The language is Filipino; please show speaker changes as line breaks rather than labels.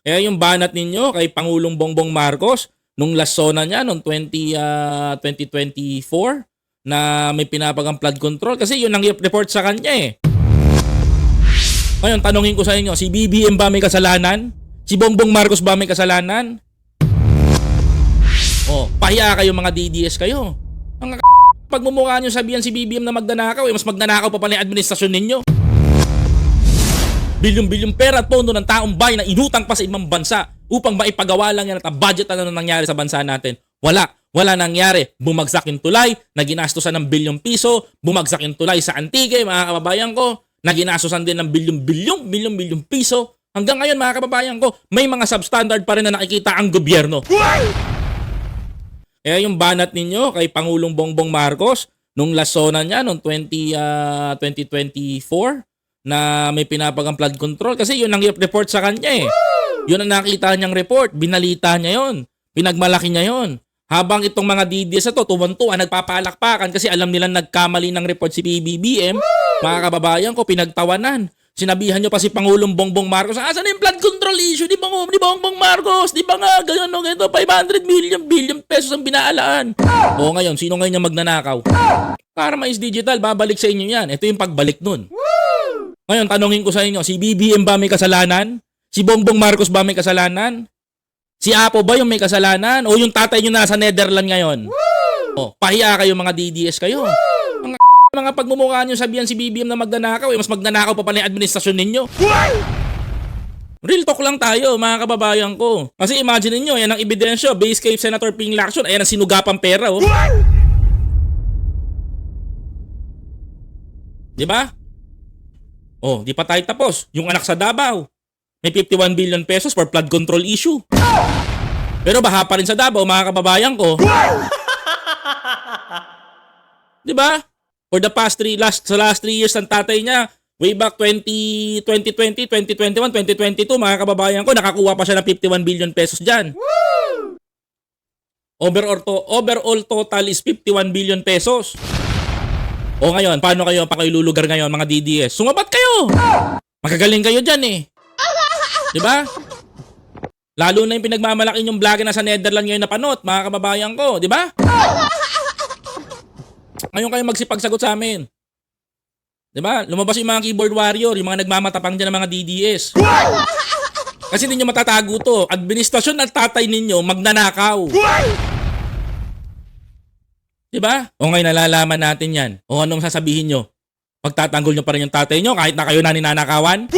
Kaya yung banat ninyo kay Pangulong Bongbong Marcos nung last SONA niya noong 2024 na may pinapagang flood control kasi yun ang report sa kanya eh. Ngayon, tanungin ko sa inyo, si BBM ba may kasalanan? Si Bongbong Marcos ba may kasalanan? Oh, pahiya kayo mga DDS kayo. Ang pagmumukha nyo sabihan si BBM na magnanakaw, mas magnanakaw pa pala yung administrasyon ninyo. Bilyong-bilyong pera at pondo ng taong bayan na inutang pa sa ibang bansa upang maipagawa lang yan at ang budget na nangyari sa bansa natin. Wala nangyari. Bumagsak yung tulay na ginastosan ng bilyong piso, bumagsak yung tulay sa Antique, mga kababayan ko, na ginastosan din ng bilyong piso. Hanggang ngayon, mga kababayan ko, may mga substandard pa rin na nakikita ang gobyerno. Kaya yung banat ninyo kay Pangulong Bongbong Marcos nung last SONA niya noong 2024 na may pinapagang flood control kasi yun ang report sa kanya eh. Yun ang nakita niyang report, binalita niya yon, pinagmalaki niya yon. Habang itong mga DDS na to, tuwan-tuwa, nagpapalakpakan kasi alam nilang nagkamali ng report si PBBM, mga kababayan ko, pinagtawanan. Sinabihan nyo pa si Pangulong Bongbong Marcos, asan na yung flood control issue ni Bongbong Marcos? Di ba nga, ganito, 500 billion pesos ang binaalaan. O ngayon, sino ngayon yung magnanakaw? Para mais digital, babalik sa inyo yan. Ito yung pagbalik nun. Ngayon, tanungin ko sa inyo, si BBM ba may kasalanan? Si Bongbong Marcos ba may kasalanan? Si Apo ba yung may kasalanan? O yung tatay nyo nasa Netherlands ngayon? O, pahiya kayo mga DDS kayo. Mga pagmumukha nyo sabihan si BBM na magnanakaw, mas magnanakaw pa pala yung administrasyon ninyo. Real talk lang tayo, mga kababayan ko. Kasi imagine niyo, yan ang ebidensya, base case Senator Ping Lacson, ayan ang sinugapang pera, oh. Di ba? Oh, di pa tayo tapos. Yung anak sa Davao, may 51 billion pesos for flood control issue. Pero baha pa rin sa Davao, mga kababayan ko. Di ba? For the past last 3 years ng tatay niya, way back 2020, 2021, 2022, mga kababayan ko, nakakuha pa siya ng 51 billion pesos dyan. Overall total is 51 billion pesos. O ngayon, paano kayo pakiululugar ngayon mga DDS? Sumabat kayo! Magagaling kayo dyan eh. Diba? Lalo na yung pinagmamalaki yung vlog na sa Netherlands ngayon na panot, mga kababayan ko. Diba? Ngayon kayo magsipagsagot sa amin. Diba? Lumabas yung mga keyboard warrior, yung mga nagmamatapang dyan ng mga DDS. Kasi hindi nyo matatago to. Administrasyon at tatay ninyo magnanakaw. Diba? O ngayon nalalaman natin yan. O anong sasabihin nyo? Pagtatanggol nyo pa rin yung tatay nyo kahit na kayo na ninanakawan?